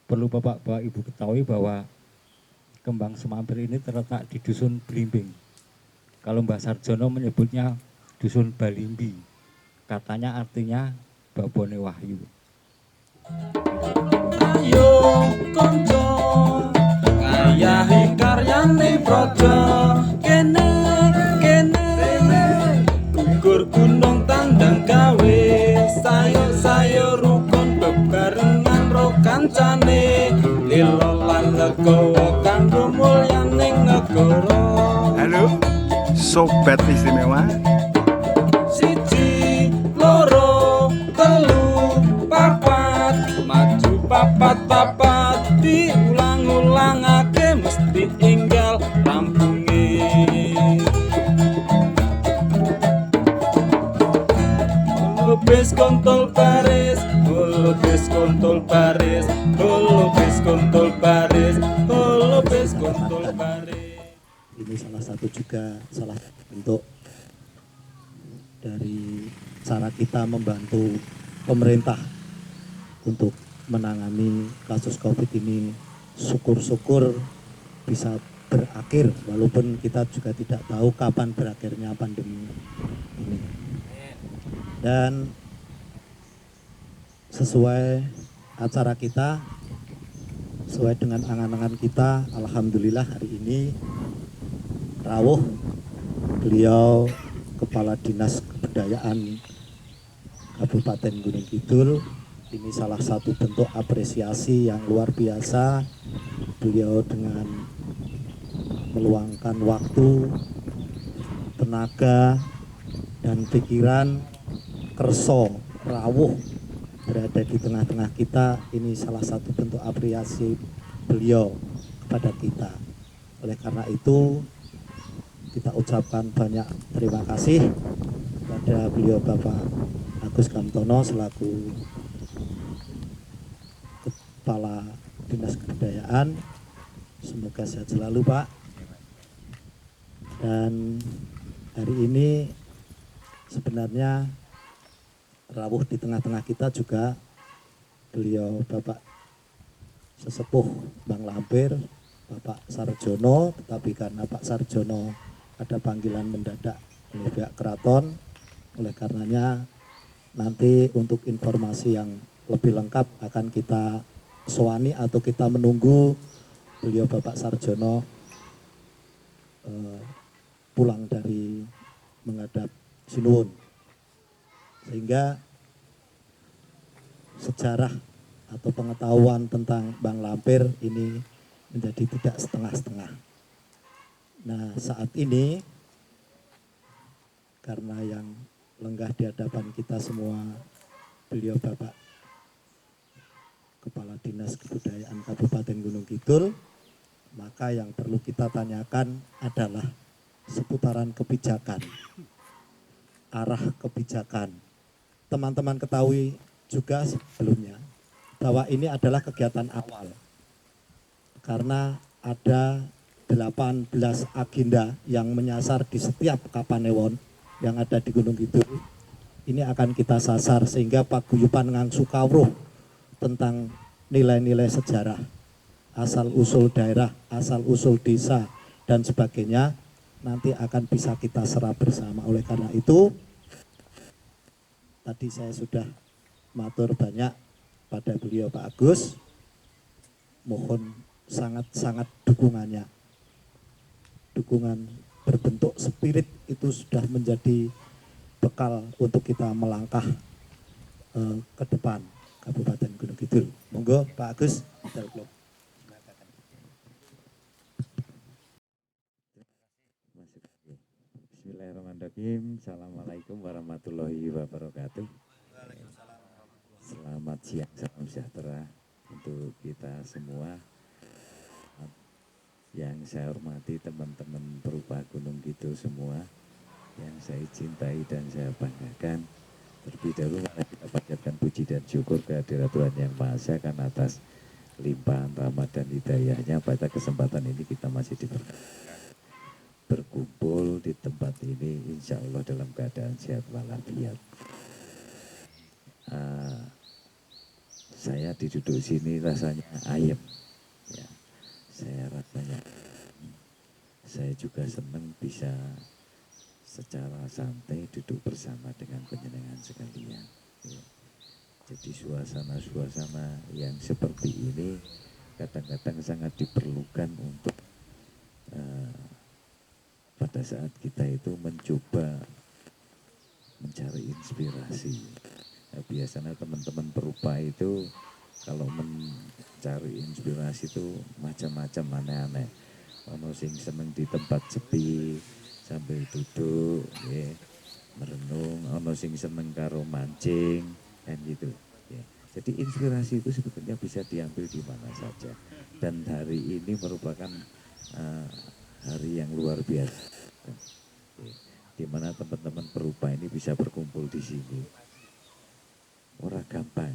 perlu Bapak Ibu ketahui bahwa kembang semampir ini terletak di Dusun Blimbing. Kalau Mbah Sarjono menyebutnya Dusun Balimbi. Katanya artinya babone wahyu. Ayo konco ngayahi karyane praja kene gugur gunung tandang gawe sayo rukun bebarengan ro kancane lilo lan legowo kanggo mulyaning negara. Halo, sobat istimewa. Siji loro telu papat maju papat diulang-ulangake mesti enggal rampunge. Lupis kontol baris, lupis kontol baris, lupis kontol baris, lupis kontol baris. Ini salah satu bentuk dari cara kita membantu pemerintah untuk menangani kasus COVID ini. Syukur-syukur bisa berakhir, walaupun kita juga tidak tahu kapan berakhirnya pandemi ini. Dan sesuai acara kita, sesuai dengan angan-angan kita, alhamdulillah hari ini rawuh beliau Kepala Dinas Kebudayaan Kabupaten Gunung Kidul. Ini salah satu bentuk apresiasi yang luar biasa. Beliau dengan meluangkan waktu, tenaga, dan pikiran, kerso, rawuh berada di tengah-tengah kita. Ini salah satu bentuk apresiasi beliau kepada kita. Oleh karena itu, kita ucapkan banyak terima kasih kepada beliau Bapak Agus Kamtono selaku Kepala Dinas Kebudayaan. Semoga sehat selalu Pak. Dan hari ini sebenarnya rawuh di tengah-tengah kita juga beliau Bapak Sesepuh Bang Lampir, Bapak Sarjono, tetapi karena Pak Sarjono ada panggilan mendadak oleh pihak keraton, oleh karenanya nanti untuk informasi yang lebih lengkap akan kita soani atau kita menunggu beliau Bapak Sarjono pulang dari menghadap Sinuwun, sehingga sejarah atau pengetahuan tentang Bang Lampir ini menjadi tidak setengah-setengah. Nah, saat ini karena yang lenggah di hadapan kita semua beliau Bapak Kepala Dinas Kebudayaan Kabupaten Gunung Kidul, maka yang perlu kita tanyakan adalah seputaran kebijakan, arah kebijakan. Teman-teman ketahui juga sebelumnya bahwa ini adalah kegiatan awal, karena ada 18 agenda yang menyasar di setiap Kapanewon yang ada di Gunung Kidul. Ini akan kita sasar sehingga paguyuban ngangsu kawruh tentang nilai-nilai sejarah, asal-usul daerah, asal-usul desa, dan sebagainya nanti akan bisa kita serap bersama. Oleh karena itu, tadi saya sudah matur banyak pada beliau Pak Agus, mohon sangat-sangat dukungannya. Dukungan berbentuk spirit itu sudah menjadi bekal untuk kita melangkah ke depan Kabupaten Gunung Kidul. Monggo Pak Agus, Bismillahirrahmanirrahim. Assalamualaikum warahmatullahi wabarakatuh. Selamat siang, salam sejahtera untuk kita semua. Yang saya hormati teman-teman perupa Gunung Kidul semua, yang saya cintai dan saya banggakan. Terlebih dahulu mari kita panjatkan puji dan syukur kehadirat Tuhan Yang Maha Esa karena atas limpahan rahmat dan hidayahnya pada kesempatan ini kita masih diberkati berkumpul di tempat ini, insya Allah dalam keadaan sehat walafiat. saya duduk sini rasanya ayem, ya. Saya rasanya, saya juga senang bisa secara santai duduk bersama dengan penjenengan sekalian. Ya. Jadi suasana-suasana yang seperti ini kadang-kadang sangat diperlukan untuk pada saat kita itu mencoba mencari inspirasi. Nah, biasanya teman-teman perupa itu kalau mencari inspirasi itu macam-macam aneh-aneh. Ono sing seneng di tempat sepi sambil duduk, ya, merenung. Ono sing seneng karo mancing, kan gitu. Ya. Jadi inspirasi itu sebetulnya bisa diambil di mana saja. Dan hari ini merupakan hari yang luar biasa, ya, di mana teman-teman perupa ini bisa berkumpul di sini. Ora gampang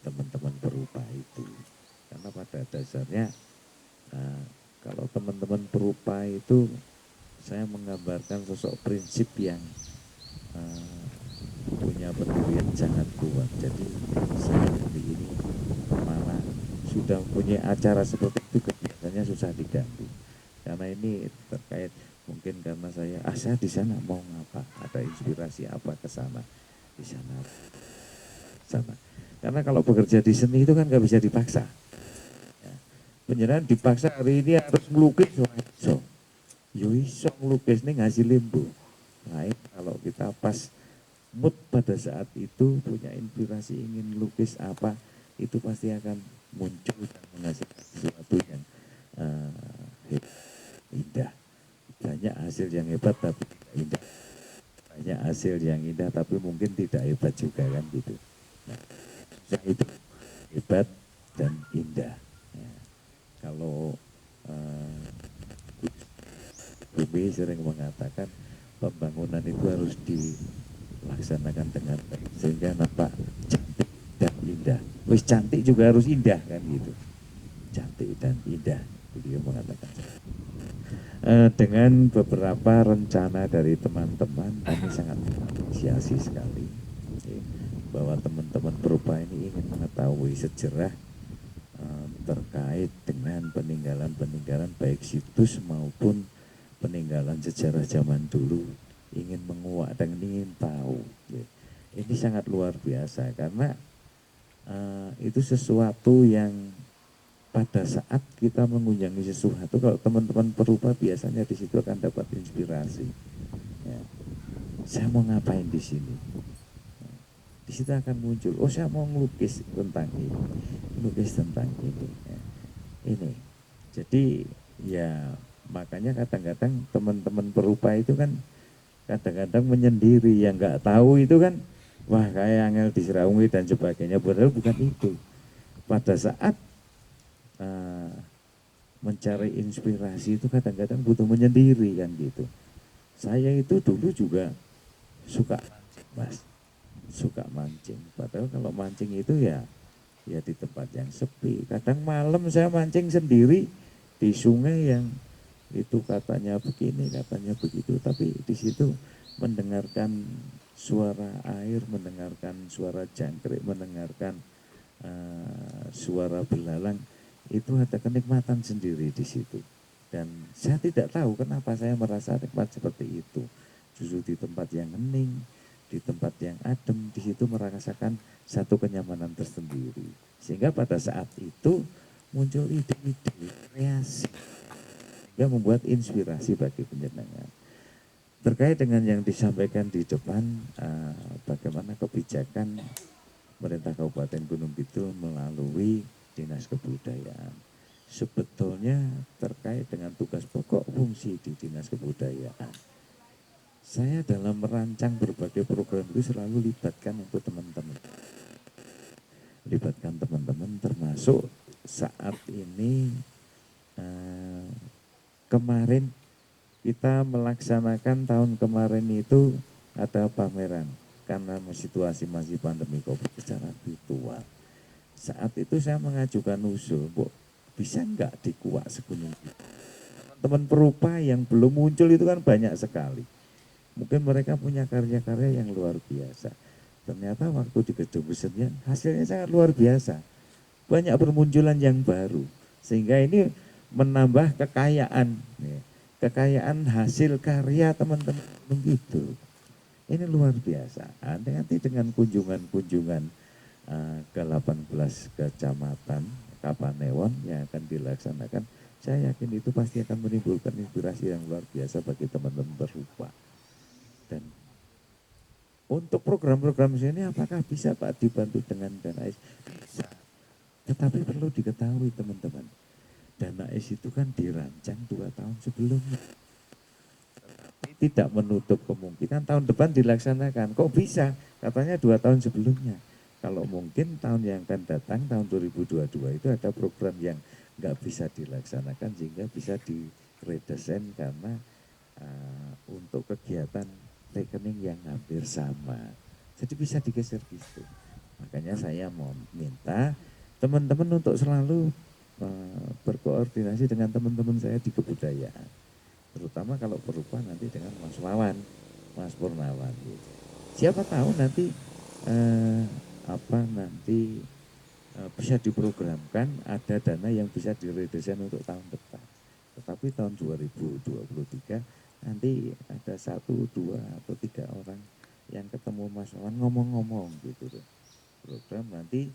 teman-teman perupa itu, karena pada dasarnya kalau teman-teman perupa itu saya menggambarkan sosok prinsip yang punya pendirian sangat kuat. Jadi saya hari ini malah sudah punya acara seperti itu biasanya susah diganti, karena ini terkait mungkin karena saya di sana mau ngapa, ada inspirasi apa ke sana, di sana. Karena kalau bekerja di seni itu kan nggak bisa dipaksa. Ya. Penjelasan dipaksa hari ini harus melukis, so yo iso melukis nih ngasih limbu. Lain kalau kita pas mood pada saat itu punya inspirasi ingin lukis apa, itu pasti akan muncul dan menghasilkan sesuatu yang indah. Banyak hasil yang hebat tapi tidak indah. Banyak hasil yang indah tapi mungkin tidak hebat juga, kan gitu. Nah, itu hebat dan indah. Ya. Kalau Bumi sering mengatakan pembangunan itu harus dilaksanakan dengan baik sehingga nampak cantik dan indah. Wis cantik juga harus indah, kan gitu. Cantik dan indah, beliau mengatakan. Dengan beberapa rencana dari teman-teman, kami sangat mengapresiasi sekali bahwa teman-teman perupa ini ingin mengetahui sejarah terkait dengan peninggalan-peninggalan baik situs maupun peninggalan sejarah zaman dulu, ingin menguak dan ingin tahu. Ini sangat luar biasa karena itu sesuatu yang pada saat kita mengunjungi sesuatu, kalau teman-teman perupa biasanya di situ akan dapat inspirasi. Ya. Saya mau ngapain di sini? Di situ akan muncul, oh saya mau ngelukis tentang ini, melukis tentang ini. Ya. Ini, jadi ya makanya kadang-kadang teman-teman perupa itu kan kadang-kadang menyendiri, yang nggak tahu itu kan, wah kayak angel diseraungi dan sebagainya, padahal bukan itu. Pada saat mencari inspirasi itu kadang-kadang butuh menyendiri, kan gitu. Saya itu dulu juga suka mancing, Mas. Suka mancing. Padahal kalau mancing itu ya di tempat yang sepi. Kadang malam saya mancing sendiri di sungai yang itu katanya begini, katanya begitu, tapi di situ mendengarkan suara air, mendengarkan suara jangkrik, mendengarkan suara belalang, itu ada kenikmatan sendiri di situ. Dan saya tidak tahu kenapa saya merasa nikmat seperti itu. Justru di tempat yang hening, di tempat yang adem, di situ merasakan satu kenyamanan tersendiri. Sehingga pada saat itu muncul ide-ide kreasi yang membuat inspirasi bagi penjenengan. Terkait dengan yang disampaikan di depan, bagaimana kebijakan pemerintah Kabupaten Gunung Kidul melalui Dinas Kebudayaan. Sebetulnya terkait dengan tugas pokok fungsi di Dinas Kebudayaan, saya dalam merancang berbagai program itu selalu libatkan untuk teman-teman. Libatkan teman-teman termasuk saat ini kemarin kita melaksanakan tahun kemarin itu ada pameran karena situasi masih pandemi COVID secara virtual. Saat itu saya mengajukan usul, Bu, bisa enggak dikuak segunung itu? Teman perupa yang belum muncul itu kan banyak sekali. Mungkin mereka punya karya-karya yang luar biasa. ternyata waktu di gedung kesenian hasilnya sangat luar biasa. Banyak bermunculan yang baru, sehingga ini menambah kekayaan, ya, kekayaan hasil karya teman-teman begitu. Ini luar biasa. Nanti dengan kunjungan-kunjungan ke 18 kecamatan Kapanewon yang akan dilaksanakan, saya yakin itu pasti akan menimbulkan inspirasi yang luar biasa bagi teman-teman berupa. Dan untuk program-program ini apakah bisa Pak dibantu dengan dana AIS? Bisa. Tetapi perlu diketahui teman-teman, dana AIS itu kan dirancang 2 tahun sebelumnya. Tidak menutup kemungkinan tahun depan dilaksanakan. Kok bisa? Katanya 2 tahun sebelumnya. Kalau mungkin tahun yang akan datang, tahun 2022 itu ada program yang nggak bisa dilaksanakan sehingga bisa diredesain karena untuk kegiatan rekening yang hampir sama. Jadi bisa digeser gitu. Makanya saya mau minta teman-teman untuk selalu berkoordinasi dengan teman-teman saya di kebudayaan. Terutama kalau berupa nanti dengan Mas Wawan, Mas Purnawan. Gitu. Siapa tahu nanti bisa diprogramkan ada dana yang bisa diredesain untuk tahun depan. Tetapi tahun 2023 nanti ada 1, 2, atau 3 orang yang ketemu Mas Wawan ngomong-ngomong gitu. Program nanti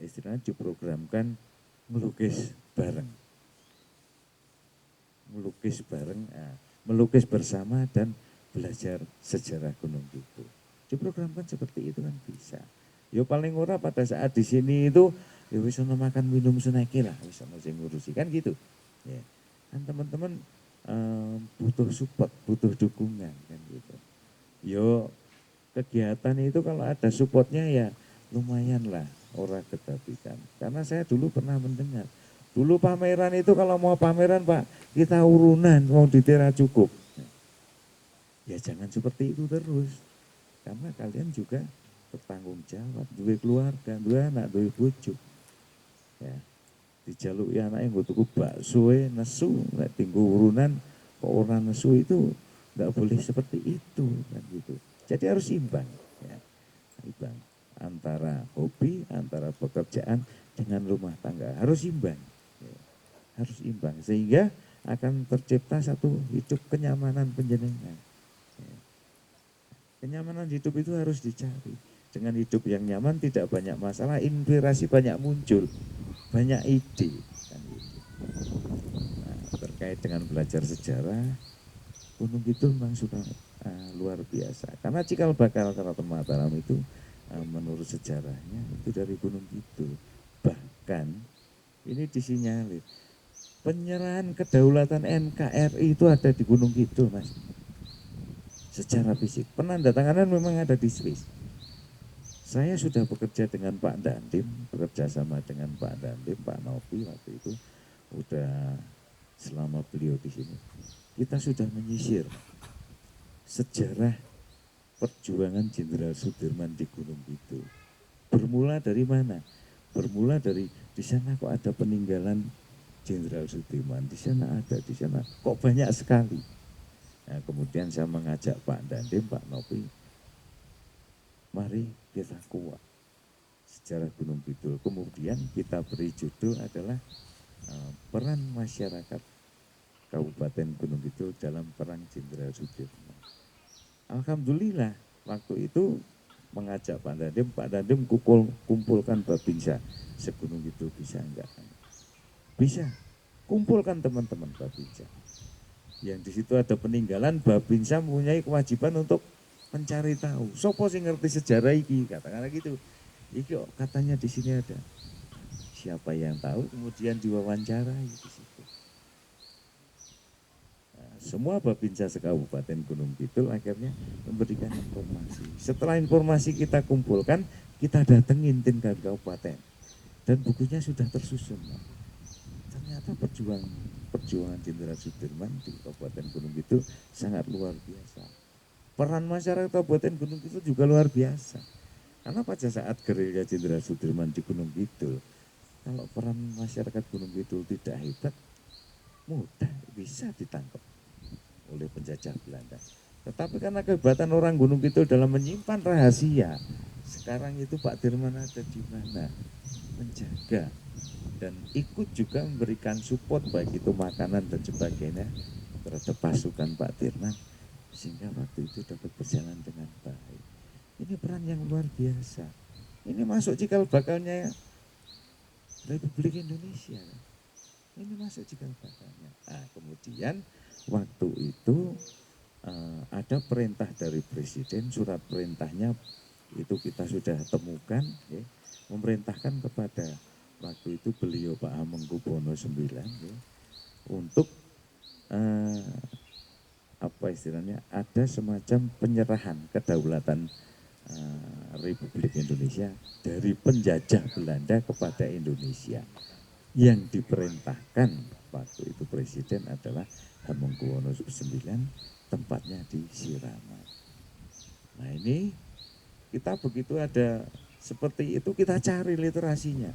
istilahnya diprogramkan melukis bareng. Melukis bersama dan belajar sejarah Gunung Kidul. Diprogramkan seperti itu kan bisa. Ya paling ora pada saat di sini itu ya wis ono makan minum seneki lah, wis ono sing ngurusi kan gitu. Ya. Kan teman-teman butuh support, butuh dukungan kan gitu. Yo kegiatan itu kalau ada supportnya ya lumayan lah ora kedapikan. Karena saya dulu pernah mendengar, dulu pameran itu kalau mau pameran Pak, kita urunan mau ditera cukup. Ya jangan seperti itu terus. Karena kalian juga bertanggung jawab, duwe keluarga, duwe anak, duwe bojo. Ya. Dijaluki anak yang tuku bakso nesu, nek tinggu urunan kok orang nesu itu enggak boleh seperti itu kan gitu. Jadi harus imbang ya. Imbang antara hobi, antara pekerjaan dengan rumah tangga harus imbang. Ya. Harus imbang sehingga akan tercipta satu hidup kenyamanan panjenengan. Ya. Kenyamanan hidup itu harus dicari. Dengan hidup yang nyaman tidak banyak masalah, inspirasi banyak muncul. Banyak ide kan gitu. Nah, terkait dengan belajar sejarah Gunung Kidul memang sudah luar biasa karena cikal bakal Keraton Mataram itu menurut sejarahnya itu dari Gunung Kidul. Bahkan ini disinyalir penyerahan kedaulatan NKRI itu ada di Gunung Kidul Mas, secara fisik. Penandatanganan memang ada di Swiss. Saya sudah bekerja dengan Pak Dandim, bekerja sama dengan Pak Dandim, Pak Novi waktu itu, udah selama beliau di sini. Kita sudah menyisir sejarah perjuangan Jenderal Sudirman di Gunung Kidul. Bermula dari mana? Bermula dari di sana kok ada peninggalan Jenderal Sudirman, di sana ada, di sana kok banyak sekali. Nah, kemudian saya mengajak Pak Dandim, Pak Novi, mari kita kuat sejarah Gunung Kidul. Kemudian kita beri judul adalah peran masyarakat Kabupaten Gunung Kidul dalam perang Jenderal Sudirman. Alhamdulillah waktu itu mengajak Pak Dandim kumpulkan Babinsa segunung Kidul bisa enggak? Bisa. Kumpulkan teman-teman Babinsa. Yang di situ ada peninggalan Babinsa mempunyai kewajiban untuk mencari tahu. Sopo sing ngerti sejarah iki, katakanlah gitu. Iki kok katanya di sini ada. Siapa yang tahu kemudian diwawancarai di situ. Nah, semua Babinsa se-Kabupaten Gunung Kidul akhirnya memberikan informasi. Setelah informasi kita kumpulkan, kita datengin tingkat kabupaten. Dan bukunya sudah tersusun. Ternyata perjuangan Jenderal Sudirman di Kabupaten Gunung Kidul sangat luar biasa. Peran masyarakat Kabupaten Gunung Kidul juga luar biasa. Karena pada saat gerilya Jenderal Sudirman di Gunung Kidul, kalau peran masyarakat Gunung Kidul tidak hebat, mudah bisa ditangkap oleh penjajah Belanda. Tetapi karena kehebatan orang Gunung Kidul dalam menyimpan rahasia, sekarang itu Pak Dirman ada di mana, menjaga dan ikut juga memberikan support baik itu makanan dan sebagainya terhadap pasukan Pak Dirman, sehingga waktu itu dapat berjalan dengan baik. Ini peran yang luar biasa. Ini masuk cikal bakalnya Republik Indonesia. Ini masuk cikal bakalnya. Nah, kemudian waktu itu ada perintah dari Presiden, surat perintahnya itu kita sudah temukan, ya, memerintahkan kepada waktu itu beliau Pak Hamengkubuwono IX, ya, untuk apa istilahnya, ada semacam penyerahan kedaulatan Republik Indonesia dari penjajah Belanda kepada Indonesia. Yang diperintahkan waktu itu Presiden adalah Hamengkubuwono IX, tempatnya di Siraman. Nah ini kita begitu ada seperti itu, kita cari literasinya.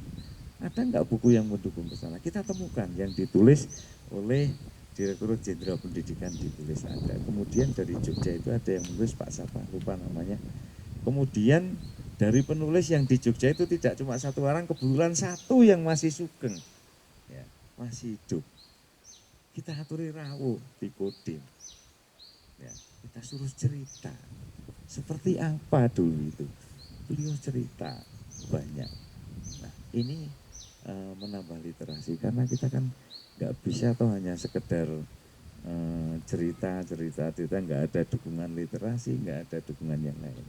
Ada nggak buku yang mendukung ke sana? Kita temukan yang ditulis oleh Direktur Jenderal Pendidikan, ditulis ada. Kemudian dari Jogja itu ada yang menulis Pak siapa, lupa namanya. Kemudian dari penulis yang di Jogja itu tidak cuma satu orang, kebetulan satu yang masih sugeng, ya, masih hidup. Kita aturi rawuh di Kodim, ya, kita suruh cerita seperti apa dulu itu. Beliau cerita banyak. Nah ini menambah literasi, karena kita kan nggak bisa toh hanya sekedar cerita, nggak ada dukungan literasi, nggak ada dukungan yang lain.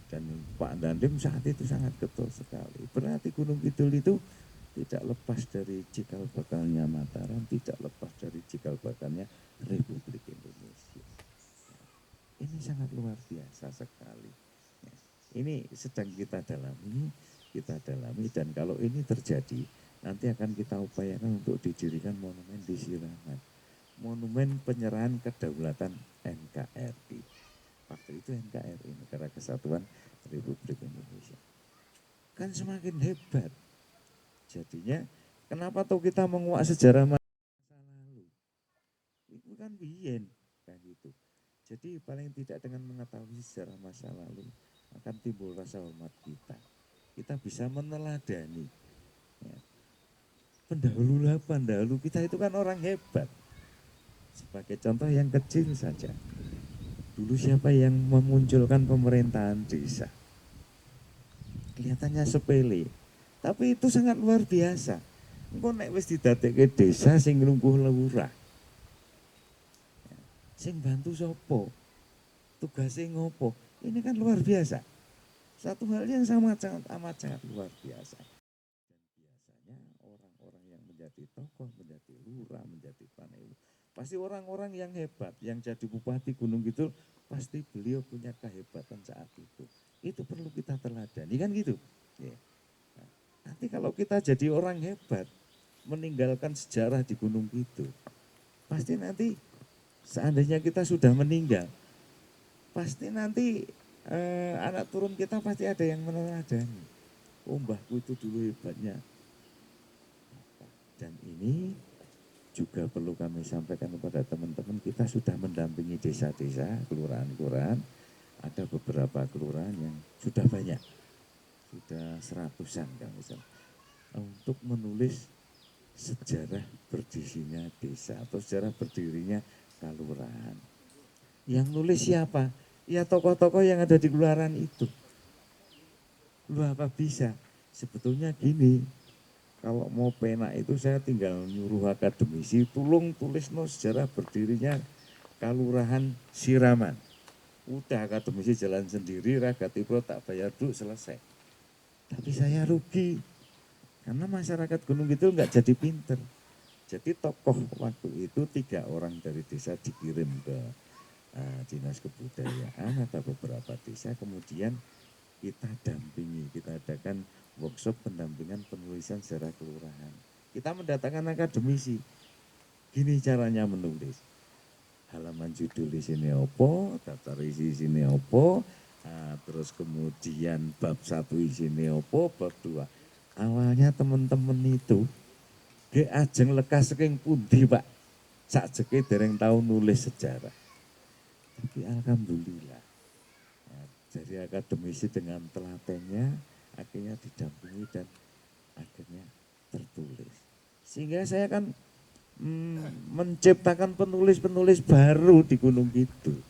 Dan Pak Dandim saat itu sangat getol sekali. Berarti Gunung Kidul itu tidak lepas dari cikal bakalnya Mataram, tidak lepas dari cikal bakalnya Republik Indonesia. Ini sangat luar biasa sekali. Ini sedang kita dalami, dan kalau ini terjadi, nanti akan kita upayakan untuk didirikan monumen di Siraman. Monumen penyerahan kedaulatan NKRI. Waktu itu NKRI, Negara Kesatuan Republik Indonesia. Kan semakin hebat. Jadinya kenapa tuh kita menguak sejarah masa lalu? Itu kan biyen kan gitu. Jadi paling tidak dengan mengetahui sejarah masa lalu akan timbul rasa hormat kita. Kita bisa meneladani. Ya. Pendahulu kita itu kan orang hebat. Sebagai contoh yang kecil saja. Dulu siapa yang memunculkan pemerintahan desa? Kelihatannya sepele, tapi itu sangat luar biasa. Engko nek wis didadekke desa sing nglungguh lurah. Sing bantu sapa? Tugasnya ngopo? Ini kan luar biasa. Satu hal yang amat sangat luar biasa. Dan biasanya orang-orang yang menjadi tokoh, menjadi lurah, menjadi panewu, pasti orang-orang yang hebat, yang jadi bupati Gunung Kidul, pasti beliau punya kehebatan saat itu. Itu perlu kita teladani, kan gitu. Ya. Nah, nanti kalau kita jadi orang hebat, meninggalkan sejarah di Gunung Kidul, pasti nanti seandainya kita sudah meninggal, pasti nanti anak turun kita pasti ada yang meneladani. Oh, mbahku itu dulu hebatnya. Dan ini juga perlu kami sampaikan kepada teman-teman, kita sudah mendampingi desa-desa, kelurahan-kelurahan, ada beberapa kelurahan yang sudah banyak, sudah 100-an kan misalnya, untuk menulis sejarah berdirinya desa atau sejarah berdirinya kelurahan. Yang nulis siapa? Ya tokoh-tokoh yang ada di kelurahan itu. Lu apa bisa? Sebetulnya gini, kalau mau penak itu saya tinggal nyuruh akademisi, tolong tulis no sejarah berdirinya Kelurahan Siraman. Udah akademisi jalan sendiri, ragatipro tak bayar dulu, selesai. Tapi saya rugi, karena masyarakat Gunung Kidul nggak jadi pinter. Jadi tokoh waktu itu 3 orang dari desa dikirim ke Dinas Kebudayaan atau beberapa desa, kemudian kita dampingi, kita adakan workshop pendampingan penulisan sejarah kelurahan. Kita mendatangkan akademisi. Gini caranya menulis. Halaman judul di sini opo, daftar isi sini opo, terus kemudian bab 1 isine opo, bab 2. Awalnya teman-teman itu ge ajeng lekas saking pundi, Pak. Sakjeke dereng tahu nulis sejarah. Tapi alhamdulillah, nah, dari akademisi dengan telatennya akhirnya didampingi dan akhirnya tertulis. Sehingga saya kan menciptakan penulis-penulis baru di Gunung Kidul.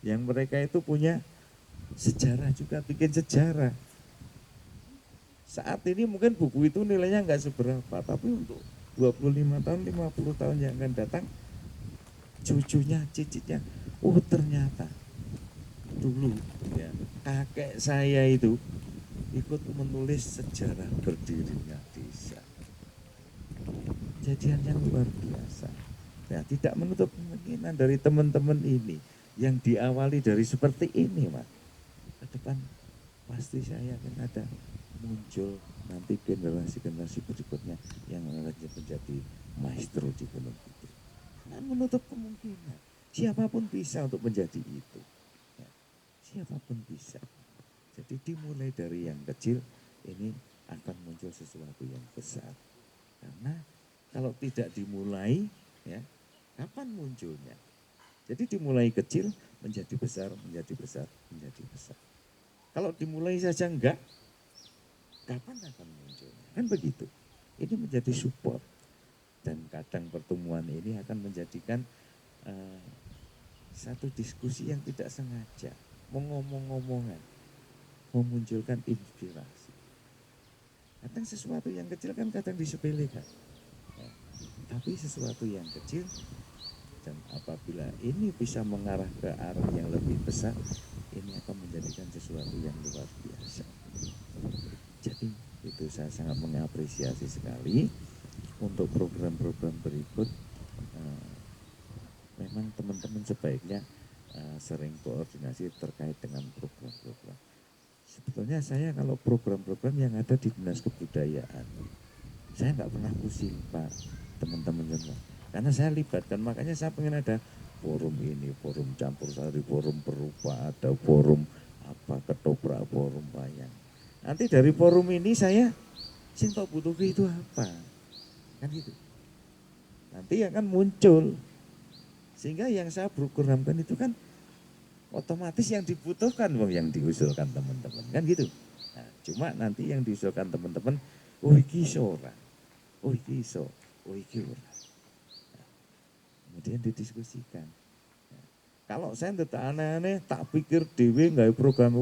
Yang mereka itu punya sejarah juga, bikin sejarah. Saat ini mungkin buku itu nilainya nggak seberapa, tapi untuk 25 tahun, 50 tahun yang akan datang, cucunya, cicitnya, oh ternyata dulu ya kakek saya itu ikut menulis sejarah berdirinya desa. Kejadian yang luar biasa. Ya, tidak menutup kemungkinan dari teman-teman ini yang diawali dari seperti ini, Mas. Ke depan pasti saya yakin ada muncul nanti generasi-generasi berikutnya yang akan menjadi maestro di Gunung Kidul. Nah, menutup kemungkinan. Siapapun bisa untuk menjadi itu. Ya, siapapun bisa. Jadi dimulai dari yang kecil, ini akan muncul sesuatu yang besar. Karena kalau tidak dimulai, ya kapan munculnya? Jadi dimulai kecil, menjadi besar, menjadi besar, menjadi besar. Kalau dimulai saja enggak, kapan akan munculnya? Kan begitu. Ini menjadi support. Dan kadang pertemuan ini akan menjadikan satu diskusi yang tidak sengaja, mengomong-ngomongan, memunculkan inspirasi. Kadang sesuatu yang kecil kan kadang disepelekan. Ya, tapi sesuatu yang kecil dan apabila ini bisa mengarah ke arah yang lebih besar, ini akan menjadikan sesuatu yang luar biasa. Jadi itu saya sangat mengapresiasi sekali untuk program-program berikut. Memang teman-teman sebaiknya sering koordinasi terkait dengan program-program. Sebetulnya saya kalau program-program yang ada di Dinas Kebudayaan, saya nggak pernah pusing Pak, teman-teman semua. Karena saya libatkan, makanya saya pengen ada forum ini, forum campur sari, forum perupa, ada forum apa ketoprak, forum wayang. Nanti dari forum ini saya tok butuh itu apa, kan gitu. Nanti akan muncul, sehingga yang saya programkan itu kan otomatis yang dibutuhkan yang diusulkan teman-teman, kan gitu. Nah, cuma nanti yang diusulkan teman-teman, oh iki iso ora, oh iki iso, oh iki ora. Kemudian didiskusikan. Kalau saya tetap aneh-aneh, tak pikir dewe nggak program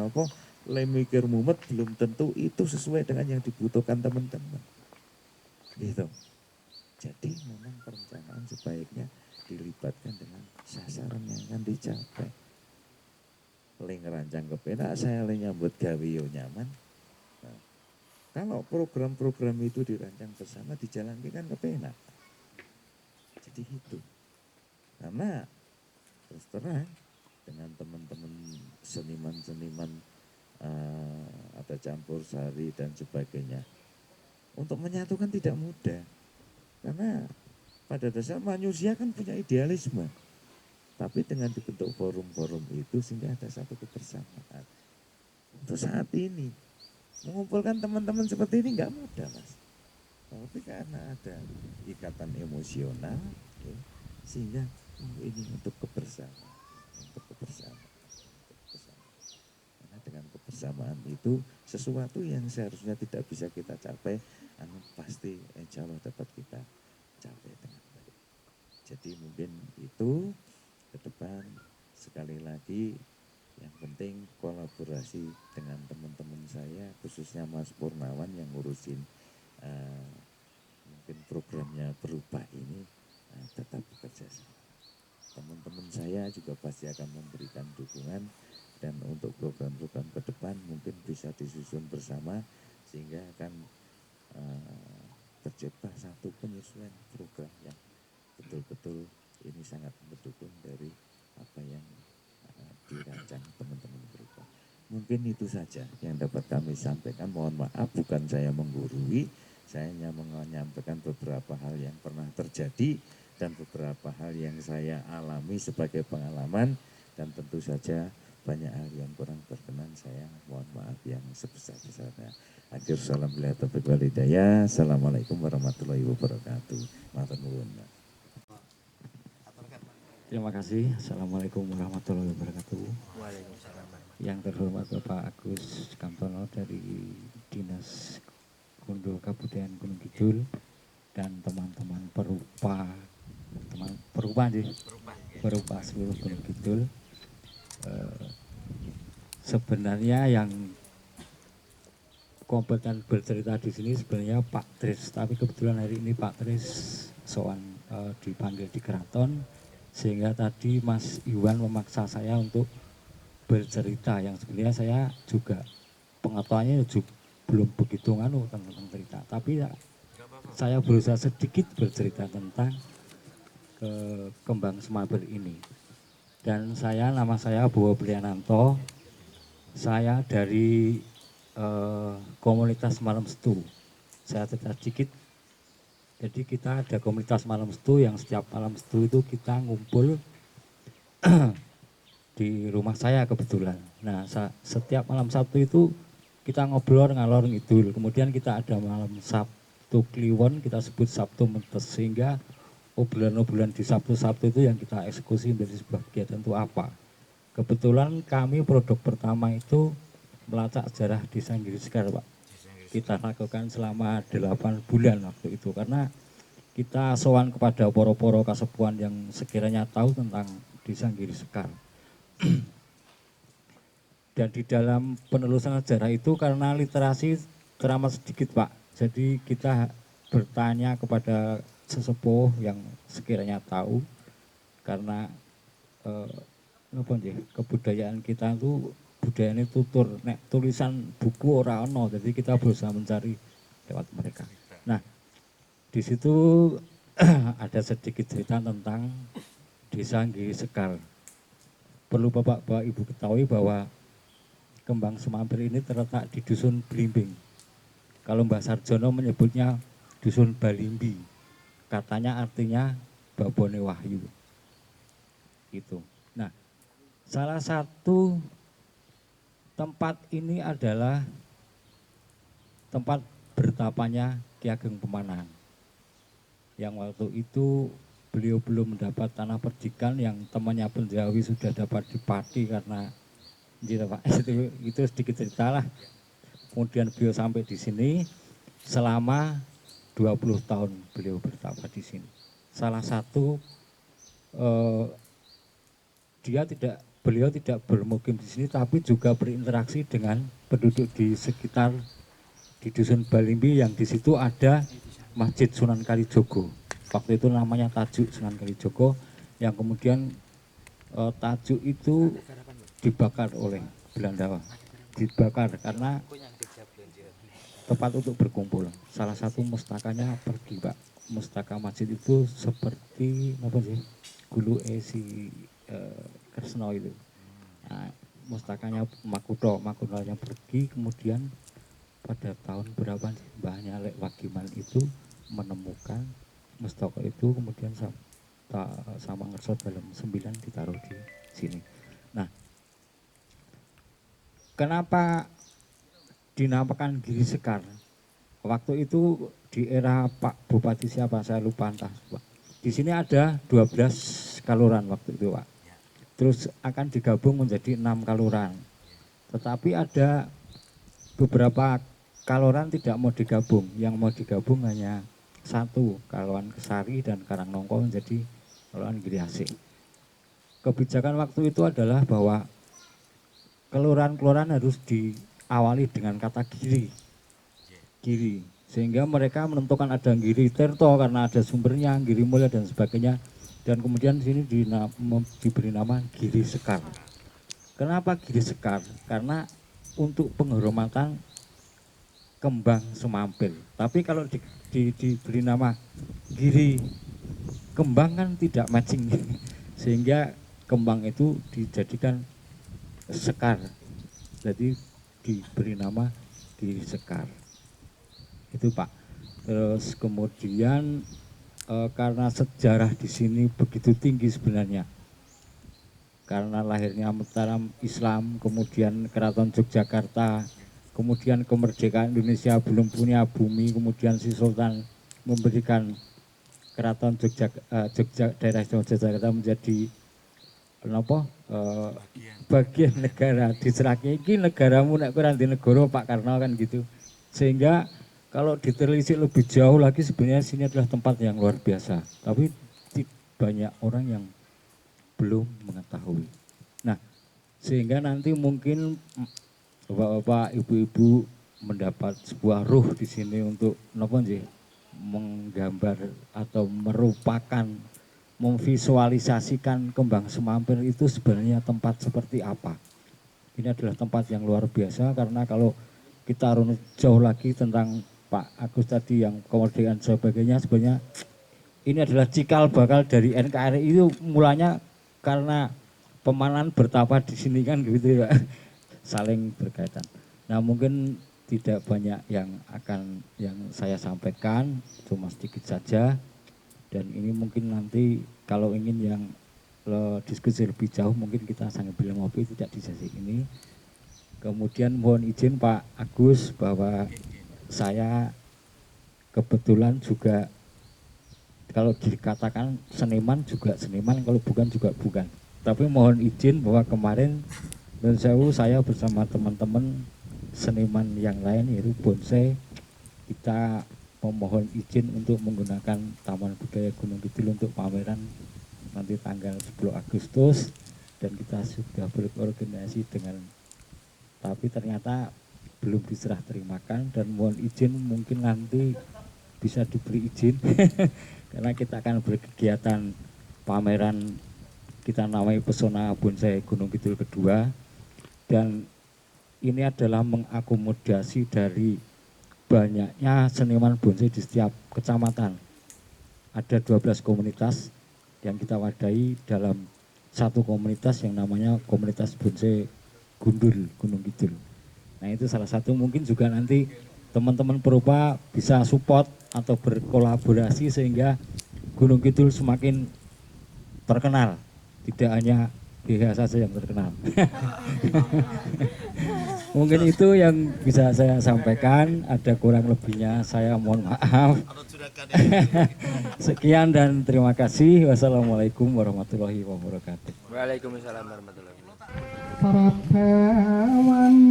apa, le mikir mumet belum tentu itu sesuai dengan yang dibutuhkan teman-teman. Gitu. Jadi memang perencanaan sebaiknya dilibatkan dengan sasaran yang akan dicapai. Le ngerancang kepenak, saya le nyambut gawe yo nyaman. Nah, kalau program-program itu dirancang bersama, dijalankan kan kepenak. Jadi itu. Karena terus terang dengan teman-teman seniman-seniman ada campur sari dan sebagainya, untuk menyatukan tidak mudah. Karena pada dasar manusia kan punya idealisme. Tapi dengan dibentuk forum-forum itu sehingga ada satu kebersamaan. Untuk saat ini mengumpulkan teman-teman seperti ini nggak mudah, Mas. Tapi karena ada ikatan emosional, ya, sehingga ini untuk kebersamaan, untuk kebersamaan. Karena dengan kebersamaan itu sesuatu yang seharusnya tidak bisa kita capai, pasti insya Allah dapat kita capai dengan baik. Jadi mungkin itu ke depan sekali lagi yang penting kolaborasi dengan teman-teman saya, khususnya Mas Purnawan yang ngurusin mungkin programnya berupa ini, tetap bekerja sama. Teman-teman saya juga pasti akan memberikan dukungan dan untuk program-program ke depan mungkin bisa disusun bersama sehingga akan tercipta satu penyesuaian program yang betul-betul ini sangat mendukung dari apa yang dirancang teman-teman berupa. Mungkin itu saja yang dapat kami sampaikan. Mohon maaf bukan saya menggurui, saya hanya menyampaikan beberapa hal yang pernah terjadi dan beberapa hal yang saya alami sebagai pengalaman, dan tentu saja banyak hal yang kurang berkenan, saya mohon maaf yang sebesar-besarnya. Akhir salam bila taufiq wal hidayah. Assalamualaikum warahmatullahi wabarakatuh. Matur nuwun. Terima kasih. Assalamualaikum warahmatullahi wabarakatuh. Yang terhormat Bapak Agus Kamtono dari Dinas Gundul Kabupaten Gunung Kidul dan teman-teman perupa, perupa seluruh Gunung Kidul. Sebenarnya yang kompeten bercerita di sini sebenarnya Pak Tris, tapi kebetulan hari ini Pak Tris dipanggil di keraton, sehingga tadi Mas Iwan memaksa saya untuk bercerita yang sebenarnya saya juga pengetahuannya juga belum begitu tentang cerita, tapi ya, saya berusaha sedikit bercerita tentang kembang semabur ini. Dan nama saya Bowo Priyananto, saya dari komunitas Malam Setu. Saya cerita sedikit. Jadi kita ada komunitas Malam Setu yang setiap malam Setu itu kita ngumpul di rumah saya kebetulan. Nah, setiap malam Sabtu itu kita ngobrol ngalor ngidul. Kemudian kita ada malam Sabtu Kliwon, kita sebut Sabtu Mentes, sehingga obrolan-obrolan di Sabtu-Sabtu itu yang kita eksekusi menjadi sebuah kegiatan itu apa. Kebetulan kami produk pertama itu melacak sejarah Desa Giri Sekar, Pak. Kita lakukan selama 8 bulan waktu itu, karena kita sowan kepada poro-poro kasepuan yang sekiranya tahu tentang Desa Giri Sekar. Dan di dalam penelusuran sejarah itu karena literasi teramat sedikit, Pak. Jadi kita bertanya kepada sesepuh yang sekiranya tahu, karena kebudayaan kita itu budaya ini tutur, nek tulisan buku ora ono, jadi kita berusaha mencari lewat mereka. Nah, di situ ada sedikit cerita tentang Desa Giri Sekar. Perlu Bapak Ibu ketahui bahwa kembang semambir ini terletak di Dusun Blimbing. Kalau Mbah Sarjono menyebutnya Dusun Balimbi. Katanya artinya Babone Wahyu. Itu. Nah, salah satu tempat ini adalah tempat bertapanya Ki Ageng Pemanahan. Yang waktu itu beliau belum mendapat tanah perdikan, yang temannya Penjawi sudah dapat di Pati karena itu sedikit cerita lah. Kemudian beliau sampai di sini selama 20 tahun beliau bertapa di sini. Salah satu beliau tidak bermukim di sini, tapi juga berinteraksi dengan penduduk di sekitar di Dusun Balimbi, yang di situ ada Masjid Sunan Kalijogo. Waktu itu namanya Tajuk Sunan Kalijogo, yang kemudian Tajuk itu dibakar oleh Belanda. Dibakar karena tempat untuk berkumpul. Salah satu mustakanya pergi, Pak. Mustaka masjid itu seperti apa sih? Gulu si Kresno itu. Nah, mustakanya Makutonya pergi, kemudian pada tahun berapa sih Mbah Nyalek Wagiman itu menemukan mustaka itu, kemudian sama ngersot dalam 9 ditaruh di sini. Nah, kenapa dinamakan Giri Sekar? Waktu itu di era Pak Bupati siapa saya lupa entah, Pak. Di sini ada 12 kaluran waktu itu, Pak. Terus akan digabung menjadi 6 kaluran. Tetapi ada beberapa kaluran tidak mau digabung. Yang mau digabung hanya 1, Kaluran Kesari dan Karangnongko menjadi Kaluran Giri Asih. Kebijakan waktu itu adalah bahwa kelurahan-kelurahan harus diawali dengan kata giri. Sehingga mereka menentukan ada Giri Tirto karena ada sumbernya, Giri Mulya dan sebagainya. Dan kemudian di sini diberi nama Giri Sekar. Kenapa Giri Sekar? Karena untuk penghormatan kembang semampir. Tapi kalau diberi nama Giri Kembang kan tidak matching. Sehingga kembang itu dijadikan Sekar. Jadi diberi nama Giri Sekar. Itu, Pak. Terus kemudian karena sejarah di sini begitu tinggi sebenarnya, karena lahirnya Mataram Islam, kemudian Keraton Yogyakarta, kemudian kemerdekaan Indonesia belum punya bumi, kemudian si Sultan memberikan Keraton daerah istimewa Yogyakarta menjadi bagian negara diserahke iki negaramu nek kowe di negara Pak Karno kan gitu. Sehingga kalau ditelisik lebih jauh lagi sebenarnya sini adalah tempat yang luar biasa. Tapi banyak orang yang belum mengetahui. Nah, sehingga nanti mungkin bapak-bapak, ibu-ibu mendapat sebuah ruh di sini untuk menggambar atau merupakan memvisualisasikan Kembang Semampir itu sebenarnya tempat seperti apa. Ini adalah tempat yang luar biasa karena kalau kita runut jauh lagi tentang Pak Agus tadi yang kemerdekaan sebagainya, sebenarnya ini adalah cikal bakal dari NKRI itu mulanya karena pemanan bertapa di sini kan gitu ya, saling berkaitan. Nah mungkin tidak banyak yang saya sampaikan, cuma sedikit saja. Dan ini mungkin nanti kalau ingin yang diskusi lebih jauh mungkin kita sambil ngopi tidak di sesi ini. Kemudian mohon izin Pak Agus bahwa saya kebetulan juga kalau dikatakan seniman juga seniman, kalau bukan juga bukan. Tapi mohon izin bahwa kemarin saya bersama teman-teman seniman yang lain yaitu bonsai, kita memohon izin untuk menggunakan Taman Budaya Gunung Kidul untuk pameran nanti tanggal 10 Agustus dan kita sudah berkoordinasi dengan, tapi ternyata belum diserah terimakan dan mohon izin mungkin nanti bisa diberi izin karena kita akan berkegiatan pameran kita namai Pesona Bonsai Gunung Kidul kedua dan ini adalah mengakomodasi dari banyaknya seniman bonsai di setiap kecamatan. Ada 12 komunitas yang kita wadahi dalam satu komunitas yang namanya Komunitas Bonsai Gundul Gunung Kidul. Nah itu salah satu mungkin juga nanti teman-teman perupa bisa support atau berkolaborasi sehingga Gunung Kidul semakin terkenal. Tidak hanya GH saja yang terkenal. Mungkin itu yang bisa saya sampaikan, ada kurang lebihnya saya mohon maaf. Sekian dan terima kasih. Wassalamualaikum warahmatullahi wabarakatuh. Waalaikumsalam warahmatullahi wabarakatuh. Matur wonten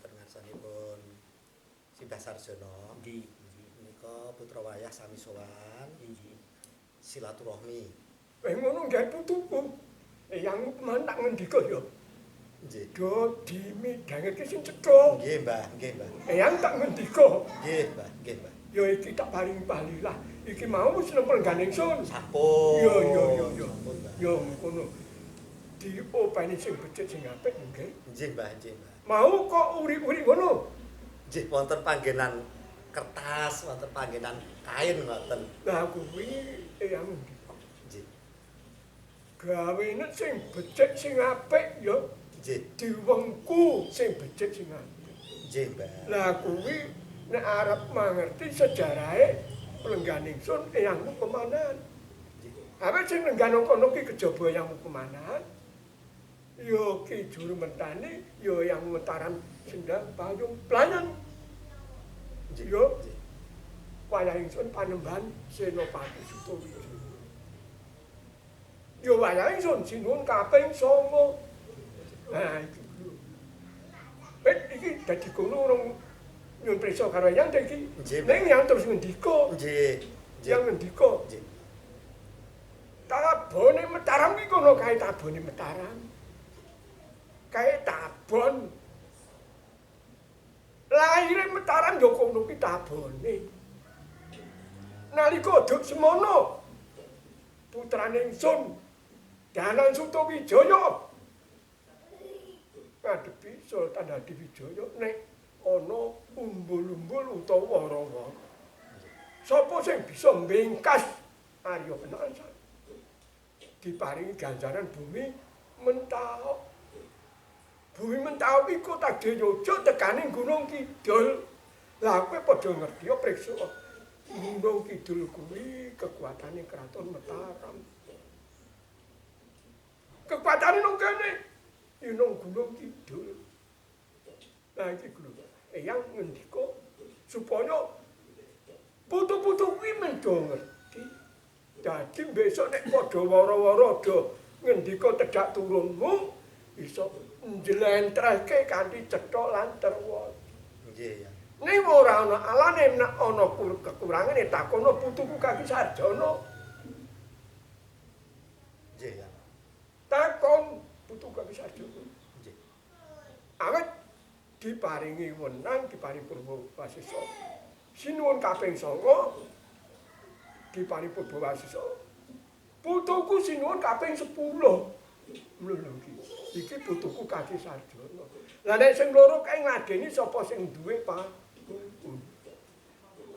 ngarsanipun Simbah Sarjono. Menika putra wayah sami sowan. Silaturahmi. Ngono nggih putuku. Yang mantak ngendika ya. Nggih. Do dimidhangetke sing cetha. Nggih, Mbah, nggih, Mbah. Yang tak ngendika. Nggih, Mbah, nggih, Mbah. Ya iki tak paling balilah. Iki mau wis nempelgan ingsun. Sampun. Yo. Sampun, Mbah. Yo ngono. Diopeni sing becik sing apik nggih. Nggih, Mbah, nggih, Mbah. Mau kok uri-uri ngono. Nggih, wonten panggenan kertas, wonten panggenan kain ngoten. Lah kuwi yang ngendika. Nggih. Gawene sing becik sing apik ya Nggih. diwengku sing becik sing apik. Nggih, Mbah. Lah kuwi nek arep mangerti sejarahe pelenggan ingsun eyangmu kemanan. Apa sing lenggan kono ki kejaba yang kemanan? Yo ki juru mentani, yo yang mentaran sendang payung pelayan. Yo wayah ingsun Panembahan Senopati Sutowijo. Yo wayah ingsun sinuwun kaping 9. Nah iki. Iki dadi kono urung nyun prisa karo yang iki. Ning yang terus ngendika. Nggih. Yang ngendika. Nggih. Tabone Mataram iki kono kae tabone Mataram. Kae tabon. Laire Mataram yo kono ki tabone. Nalika duk semono putrane ingsun Danan Sutowijaya ngadepi Sultan Hadiwijaya nek ana umbul-umbul utawa wara-wara. Sapa sing bisa mbengkas Arya Penangsang? Diparingi ganjaran bumi Mentawai. Bumi Mentawai iku Tagdeyojo tekaning Gunung Kidul. Lah kowe padha ngerti priksa Gunung Kidul kuwi kekuatane Kraton Mataram. Kekuatane nang kene ya nang Gunung Kidul. Nah iki lho, eyang ngendika supaya putu-putu kuwi mendo ngerti. Dadi besok nek padha wara-wara do ngendika tedak turunmu iso njlentrehke kanthi cetha lan terwa. Nggih ya. Ning ora ana alane nek ana kekurangane takono putuku Kaki Sarjana. Nggih ya. Takon putuku Kaki Sarjana. Nggih. Awet diparingi wenang, diparingi Purba Wasisa. Sinuwun kaping 9 diparingi Purba Wasisa. Putuku sinuwun kaping 10. Lho iki putuku Kaki Sarjana. Lah nek sing loro kae ngladeni sapa sing duwe panggung.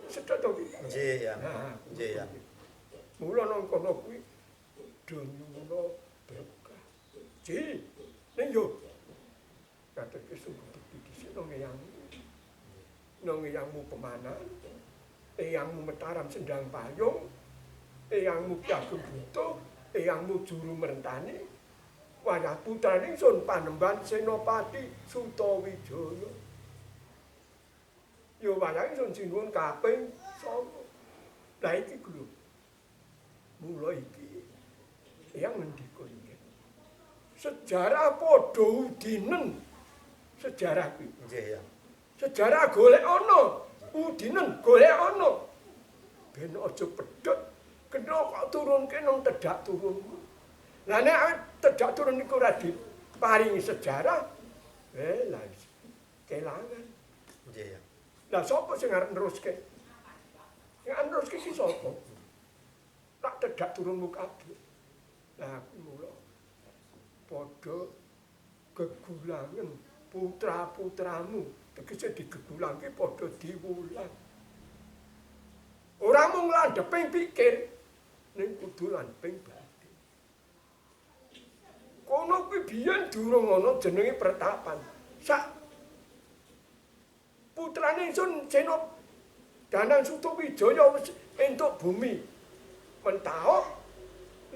Sedhek to iki. Nggih ya. Nggih ya. Mula nang kono kuwi dunyuna berkah. Ji, ning yo kateke sungguh dhisik nang eyangmu Pemanan, eyangmu Mataram Sendang Payung, eyangmu Ki Ageng Butuh, eyangmu Juru Merentani, wayah putraning Sun Panembahan Senopati Sutawijaya. Yo wayah ingsun sinuwun kaping 9. Lah iki lho. Mula iki eyang ngendika iki. Sejarah padha udinen. Sejarah kuwi. Nggih ya. Sejarah golek ana, udinen golek ana. Ben aja pedhot, kena kok turunke nang tedak turunmu. Lah nek tedak turun niku ora diparingi sejarah, lah kelangan. Nggih ya. Lah sapa sing arep neruske? Sing arep neruske iki sapa? Tak tedak turunmu kabeh. Lah mula padha gegulangen putra-putramu tegese digegulangke padha diwulang. Ora mung landheping pikir ning kudu landheping batin. Kono kuwi biyen durung ana jenenge Pertapan. Sak putrane ingsun Senop Danang Sutawijaya wis entuk bumi Mentawai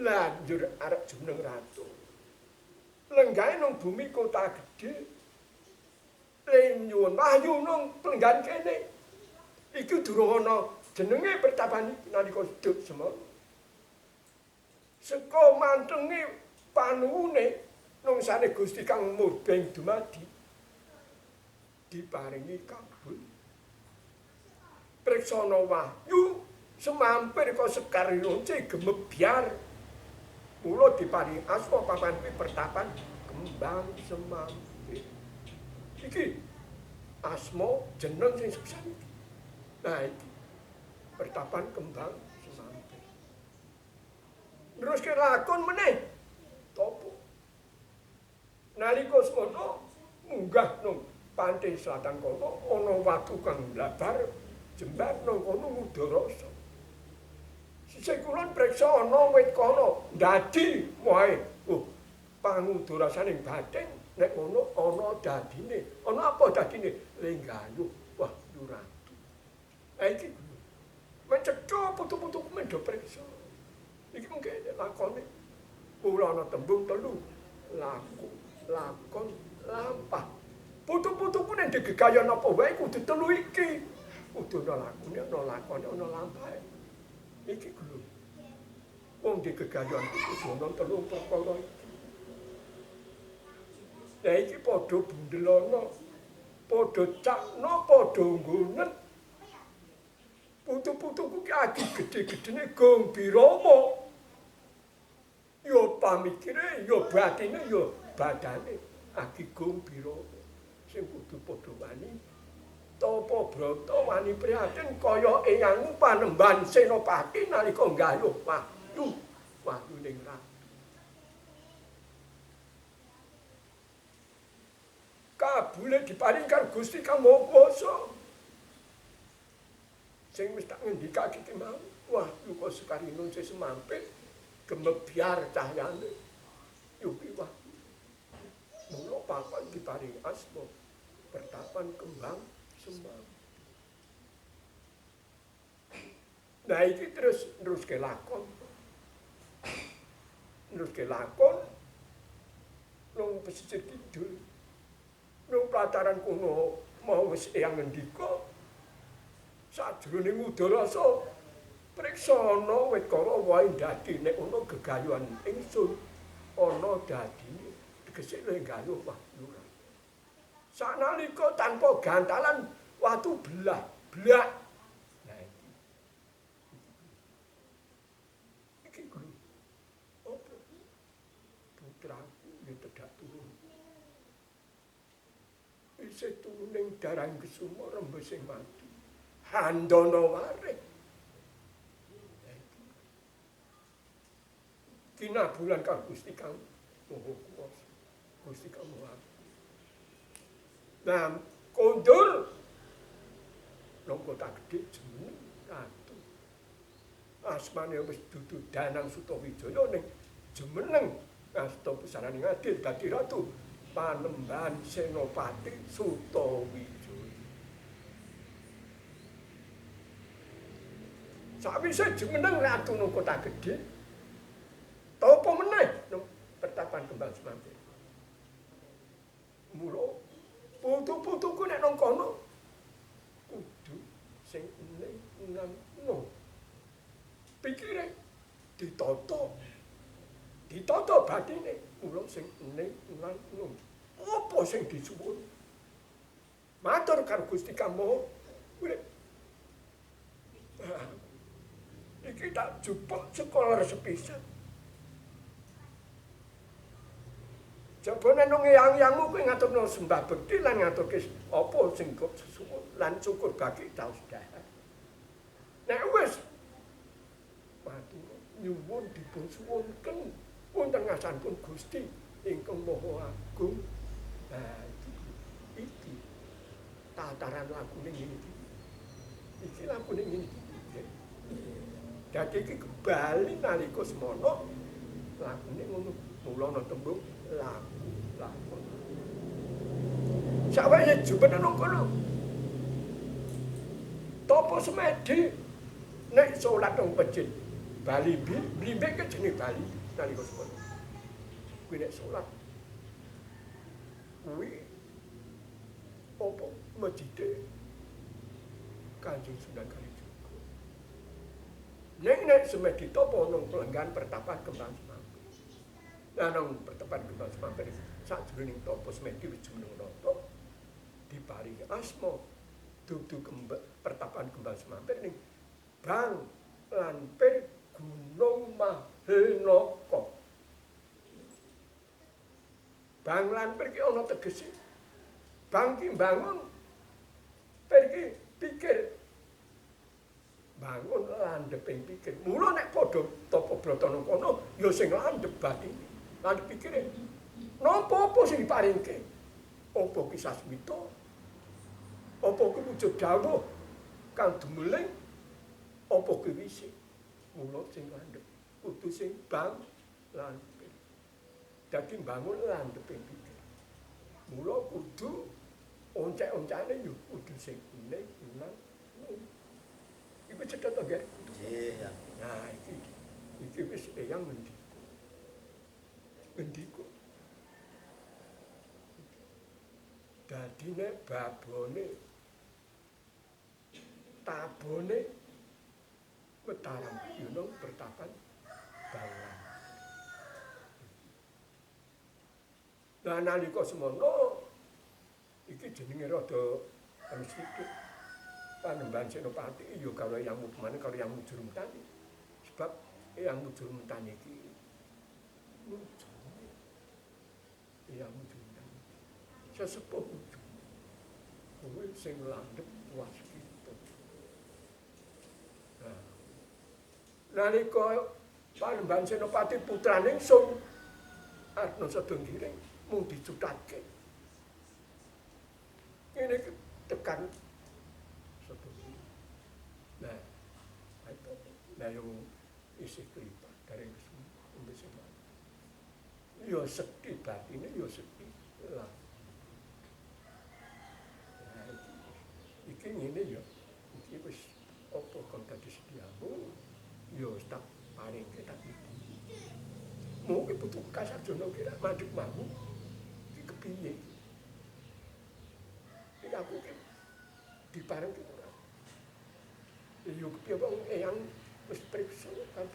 lan njur arep jeneng ratu. Lenggahe nang bumi kota gedhe. Nyuwun wahyu nang plenggan kene. Iki durung ana jenenge Pertapan nalika sedhek semono. Seka mantenge panuwune nang sane Gusti Kang Murbeng dumadi diparingi kabul. Preksana wahyu semampir ka Sekar Ronce gemebyar. Mula diparingi asma papan kuwi Pertapan Kembang Semampir. Iki asma jeneng sing sepisan iki. Nah iki Pertapan Kembang Semampir. Terus ke lakon meneh topo. Nalika semono munggah nang pantai selatan kono ana watu kang blabar jembar nang kono Mudarasa. Sisih kulon preksa ana wit kono dadi wae. Pangudarasaning bathing nek ngono ana dadine. Ana apa dadine? Lenggayuh. Wah, Ratu. Ha iki mencetha putu-putu mendo preksa. Iki mungkin lakone. Mula ana tembung 3. Laku, lakon, lampah. Putu-putuku nek digegayan apa wae kudu 3 iki. Kudu ana lakune, ana lakone, ana lampahe. Iki lho. Wong digegayan kudu ana 3 perkara iki. Lah iki padha bundelana, padha cakna, padha nggonet. Putu-putuku ki adi gedhe-gedhene Gong Birama. Ya pamikire, ya batine, ya badane Agi Gong Birama. Sing kudu padha wani tapa brata wani prihatin kaya eyangmu Panembahan Senopati nalika nggayuh wahyu ning ratu. kabule diparing karo Gusti Kang Maha Kuwasa. Sing wis tak ngendikake iki mau. Wah, Luka Sukarino sing semampir gemebyar cahyane. Yuki wah. Mula papan diparing asma Pertapan Kembang Semam. Nah iki terus kelakon. Nang pesisir kidul. Nang pelataran kuno mau wis eyang ngendika. Sajroning Udarasa preksana Wekara wae dadi nek ana gegayuhan ingsun ana dadi tegese lenggayuh wahyura. Sanalika tanpa gantalan watu belah, blak. Nah iki guru. Apa? Putraku ya tedak turun. Isih turun ning darang kesuma rembes sing mati. Handana waring. Kina bulan kang Gusti Kang Maha Kuwasa. Gusti Kang Maha. Nah, kondur nang kota gedhe jeneng Ratu. Asmane wis dudu Danang Sutawijaya ning jemeneng asta pusaraning adil dadi ratu Panembahan Senopati Sutawijaya. Sawise jemeneng ratu nang kota gedhe, apa meneh nang Pertapan Kembang Semampir. Mula putu-putuku nek nang kono kudu sing nang pikire ditata batine mula sing nang apa sing disuwun matur karo Gusti Kang Maha urip. Iki tak jupuk sekolah sepisan. Jabone nang eyang-eyangmu kuwi ngaturno sembah bekti lan ngaturke apa sing kok sesuwun lan syukur bagi taus dahar. Nek wis matur nyuwun dipun suwunken wonten ngasanipun Gusti ingkang Maha Agung. Nah, iki tataran lakune ngene iki. Iki lakune ngene iki. Dadi iki kebali nalika semana lakune ngono. Mula ana tembung lakon. Sawise jupene nang kono. Topo semedi nek salat nang masjid Bali blimbing ke jenenge Bali nalika semana. Kuwi nek salat kuwi apa masjid Kanjeng Sunan Kalijaga. Nek semedi topo nang pelenggan Pertapan Kembang Semampir. Nah nang Pertapan Kembang Semampir sajroning topo semedi wis jeneng rata diparingi asma dudu Pertapan Kembang Semampir ning Bang Lampir Gunung Mahenaka. Bang Lampir ki ana tegese. Bang ki bangun. Pergi pikir bangun landheping pikir. Mula nek padha tapa brata nang kono ya sing landhep batine. Landhep pikire. Napa apa sing diparingke? Apa ki sasmita? Apa ki wujud dawuh kang dumeling? Apa ki wisik? Mula sing landhep kudu sing bang landhep. Dadi bangun landheping pikir. Mula kudu oncek-oncane yo kudu sing ning nang. Iku cedhak to, Ger? Nggih, ya. Nah, iki wis eyang ngendika. Dadi nek babone tabone Mataram Gunung Pertapan Banglan. Lah nalika semono iki jenenge rada anu sithik. Panembahan Senopati ya karo yang mukmane karo yang mujur tani. Sebab yang mujur tani iki yang mujur tani. Sesepuh mujur. Kuwi sing landhep waskita. Nah. Nalika Panembahan Senopati putrane ingsun Arna Sedonggiring mung dicuthatke. Ngene iki tekan seperti. Nah, itu nah yang isi kelipat dari semua. Yo sedih batine yo sedih lah. Nah, iki ngene yo. Iki wis apa kon dadi sediamu yo tak paling kita iki. Mau ke putu kasar jono kira madhep mau. Iki kepiye? Iki aku ki dipareng ki ora. Yo kepiye bang eyang wis periksa kan.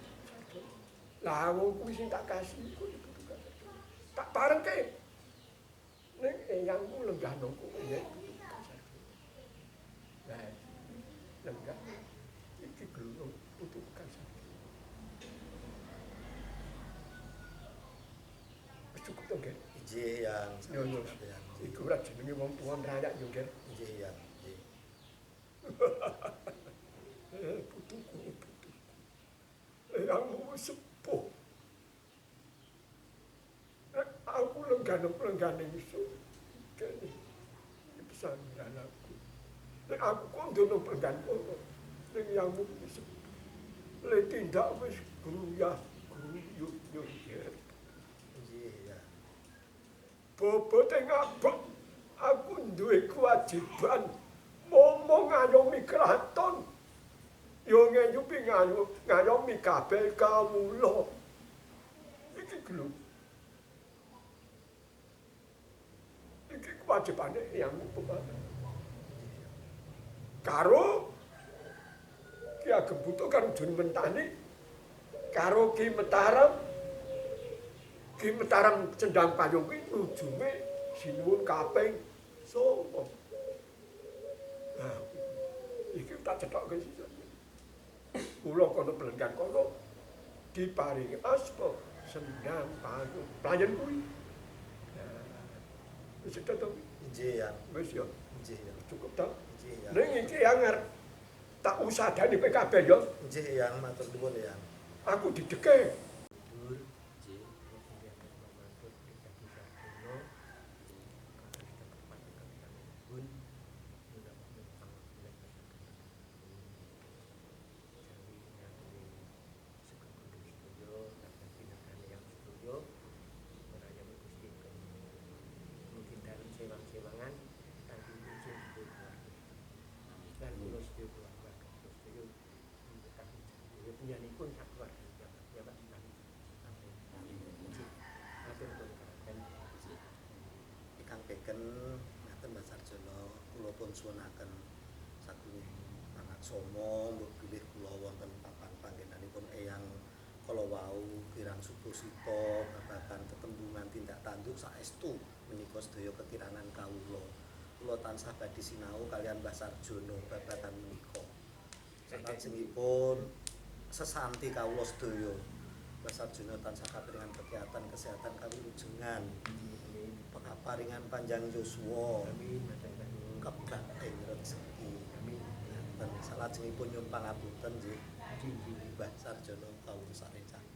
Lah wong kuwi sing tak kasih kuwi putu kasar. Tak pareng ke. Ning eyangmu lenggah nongko ya putu kasar. Nah, lenggah iki gelung putu kasar. Cukup to, Ger. Nggih, Yang. Yo yo. Iku ora jenenge wong tuwa rakyat yo, Ger. Nggih, Yang. Nggih. Putuku. Eyangmu wis sepuh. Aku lenggane iso. Kene. Pesan aku. Nek aku kok ndono penggan kono. Ning yangmu wis sepuh. Le tindak wis gruyah, gruyuk yo, Ger. Nggih, Yang. Bobote ngabek aku duwe kewajiban momong ngayomi kraton yo ngenyupi ngayomi kabeh kawula iki gelem iki kewajibane yang pemana karo Ki Ageng Butuh karo Jun Mentani karo Ki Mataram Cendang Payung kuwi ujunge sinuwun kaping 9. Nah, iki tak cethokke sisa. Kula kono Blenggan kono diparingi asma Sendang Payung. Pelayan kuwi. Nah, wis tetep Nggih, Yang. wis yo Nggih, Yang. cukup ta. Nggih, Yang. Ning iki anger tak usadani kowe kabeh yo. Nggih, Yang. Matur nuwun, Yang. Aku dideke. Ingkang peken ngaten Mbah Sarjono kula pun suwunaken saking Pangaksama mbok bilih kula wonten papan panggenanipun Eyang kala wau kirang Suprasita babagan tetembungan tindak tanduk saestu menika sedaya kekirangan kawula. Kula tansah badhe sinau kaliyan Mbah Sarjono babagan menika. Salajengipun sesanti kawula sedaya Mbah Sarjono tansah kapiringan kegiatan kesehatan kawilujengan. Paringan panjang yuswa. Kebating rezeki. Salajengipun nyumpang ngapunten nggih. Mbah Sarjono kawula sarencana.